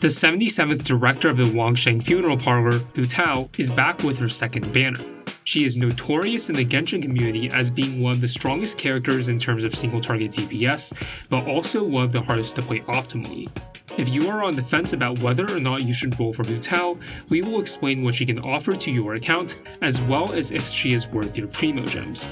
The 77th director of the Wangsheng Funeral Parlor, Hu Tao, is back with her second banner. She is notorious in the Genshin community as being one of the strongest characters in terms of single-target DPS, but also one of the hardest to play optimally. If you are on the fence about whether or not you should roll for Hu Tao, we will explain what she can offer to your account, as well as if she is worth your Primo Gems.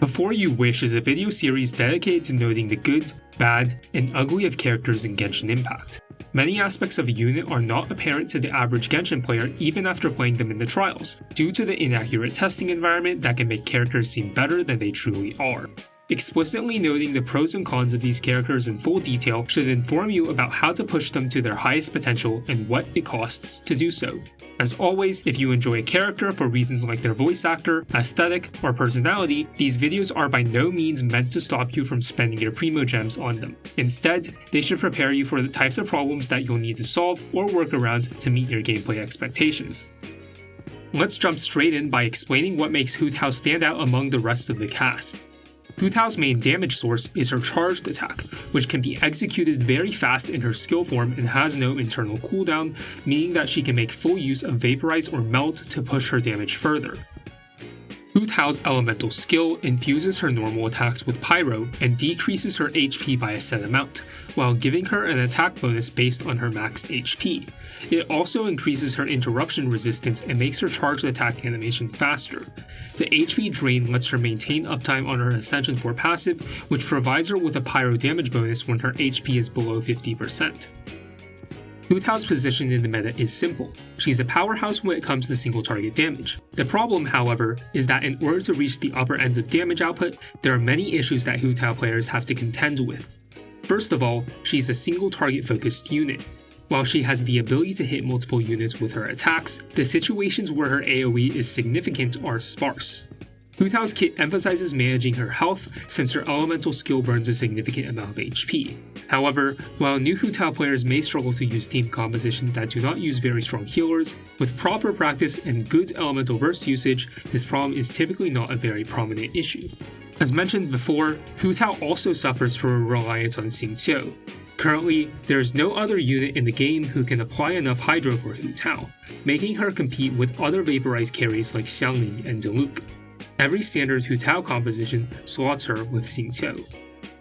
Before You Wish is a video series dedicated to noting the good, bad, and ugly of characters in Genshin Impact. Many aspects of a unit are not apparent to the average Genshin player even after playing them in the trials, due to the inaccurate testing environment that can make characters seem better than they truly are. Explicitly noting the pros and cons of these characters in full detail should inform you about how to push them to their highest potential and what it costs to do so. As always, if you enjoy a character for reasons like their voice actor, aesthetic, or personality, these videos are by no means meant to stop you from spending your Primo Gems on them. Instead, they should prepare you for the types of problems that you'll need to solve or work around to meet your gameplay expectations. Let's jump straight in by explaining what makes Hu Tao stand out among the rest of the cast. Hu Tao's main damage source is her charged attack, which can be executed very fast in her skill form and has no internal cooldown, meaning that she can make full use of Vaporize or Melt to push her damage further. Hu Tao's elemental skill infuses her normal attacks with Pyro and decreases her HP by a set amount, while giving her an attack bonus based on her max HP. It also increases her interruption resistance and makes her charged attack animation faster. The HP drain lets her maintain uptime on her Ascension 4 passive, which provides her with a Pyro damage bonus when her HP is below 50%. Hu Tao's position in the meta is simple. She's a powerhouse when it comes to single target damage. The problem, however, is that in order to reach the upper ends of damage output, there are many issues that Hu Tao players have to contend with. First of all, she's a single target focused unit. While she has the ability to hit multiple units with her attacks, the situations where her AoE is significant are sparse. Hu Tao's kit emphasizes managing her health since her elemental skill burns a significant amount of HP. However, while new Hu Tao players may struggle to use team compositions that do not use very strong healers, with proper practice and good elemental burst usage, this problem is typically not a very prominent issue. As mentioned before, Hu Tao also suffers from a reliance on Xingqiu. Currently, there is no other unit in the game who can apply enough Hydro for Hu Tao, making her compete with other vaporized carries like Xiangling and Diluc. Every standard Hu Tao composition slots her with Xingqiu.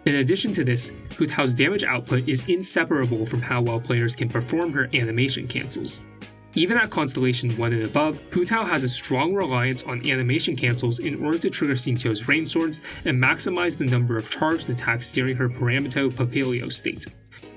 In addition to this, Hu Tao's damage output is inseparable from how well players can perform her animation cancels. Even at Constellation 1 and above, Hu Tao has a strong reliance on animation cancels in order to trigger Xingqiu's Rain Swords and maximize the number of charged attacks during her Paramito Papilio state.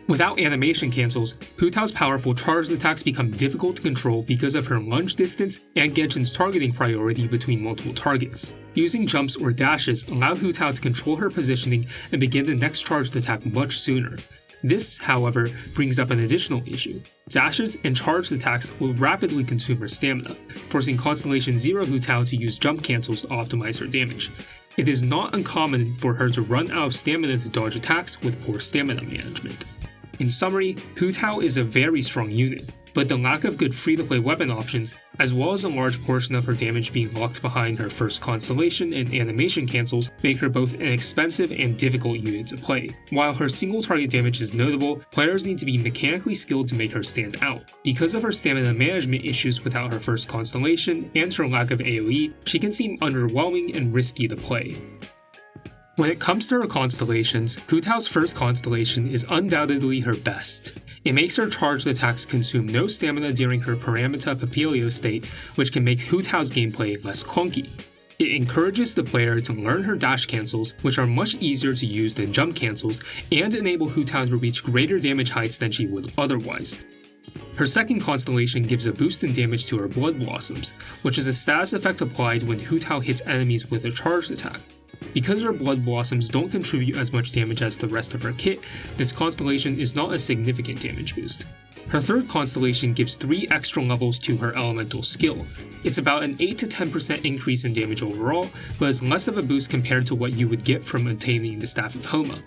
Without animation cancels, Hu Tao's powerful charged attacks become difficult to control because of her lunge distance and Genshin's targeting priority between multiple targets. Using jumps or dashes allow Hu Tao to control her positioning and begin the next charged attack much sooner. This, however, brings up an additional issue. Dashes and charged attacks will rapidly consume her stamina, forcing Constellation 0 Hu Tao to use jump cancels to optimize her damage. It is not uncommon for her to run out of stamina to dodge attacks with poor stamina management. In summary, Hu Tao is a very strong unit, but the lack of good free-to-play weapon options, as well as a large portion of her damage being locked behind her first constellation and animation cancels, make her both an expensive and difficult unit to play. While her single-target damage is notable, players need to be mechanically skilled to make her stand out. Because of her stamina management issues without her first constellation and her lack of AoE, she can seem underwhelming and risky to play. When it comes to her constellations, Hu Tao's first constellation is undoubtedly her best. It makes her charged attacks consume no stamina during her Paramita Papilio state, which can make Hu Tao's gameplay less clunky. It encourages the player to learn her dash cancels, which are much easier to use than jump cancels, and enable Hu Tao to reach greater damage heights than she would otherwise. Her second constellation gives a boost in damage to her Blood Blossoms, which is a status effect applied when Hu Tao hits enemies with a charged attack. Because her Blood Blossoms don't contribute as much damage as the rest of her kit, this constellation is not a significant damage boost. Her third constellation gives 3 extra levels to her elemental skill. It's about an 8 to 10% increase in damage overall, but is less of a boost compared to what you would get from obtaining the Staff of Homa.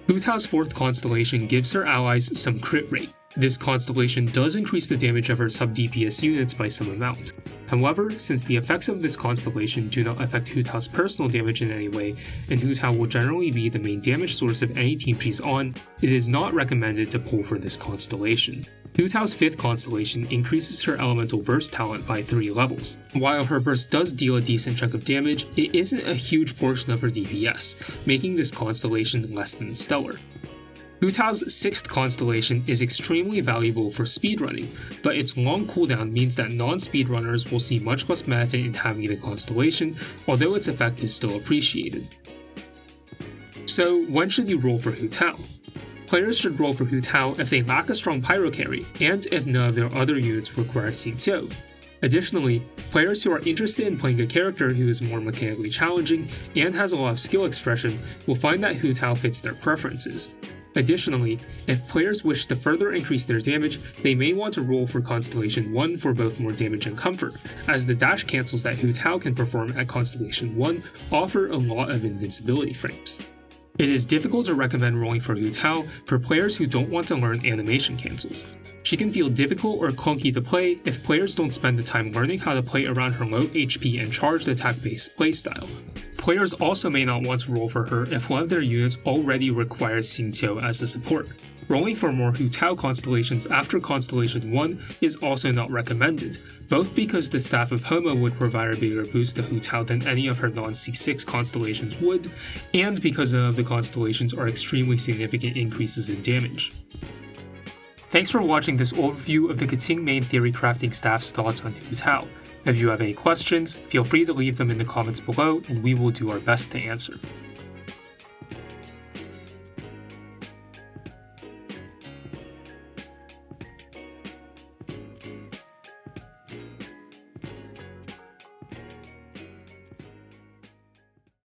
Hu Tao's fourth constellation gives her allies some crit rate. This constellation does increase the damage of her sub-DPS units by some amount. However, since the effects of this constellation do not affect Hu Tao's personal damage in any way, and Hu Tao will generally be the main damage source of any team she's on, it is not recommended to pull for this constellation. Hu Tao's 5th constellation increases her elemental burst talent by 3 levels. While her burst does deal a decent chunk of damage, it isn't a huge portion of her DPS, making this constellation less than stellar. Hu Tao's 6th constellation is extremely valuable for speedrunning, but its long cooldown means that non-speedrunners will see much less benefit in having the constellation, although its effect is still appreciated. So when should you roll for Hu Tao? Players should roll for Hu Tao if they lack a strong pyro carry, and if none of their other units require Xingqiu. Additionally, players who are interested in playing a character who is more mechanically challenging and has a lot of skill expression will find that Hu Tao fits their preferences. Additionally, if players wish to further increase their damage, they may want to roll for Constellation 1 for both more damage and comfort, as the dash cancels that Hu Tao can perform at Constellation 1 offer a lot of invincibility frames. It is difficult to recommend rolling for Hu Tao for players who don't want to learn animation cancels. She can feel difficult or clunky to play if players don't spend the time learning how to play around her low HP and charged attack-based playstyle. Players also may not want to roll for her if one of their units already requires Xingqiu as a support. Rolling for more Hu Tao constellations after Constellation 1 is also not recommended, both because the Staff of Homa would provide a bigger boost to Hu Tao than any of her non-C6 constellations would, and because none of the constellations are extremely significant increases in damage. Thanks for watching this overview of the Keqing main theory crafting staff's thoughts on Hu Tao. If you have any questions, feel free to leave them in the comments below and we will do our best to answer.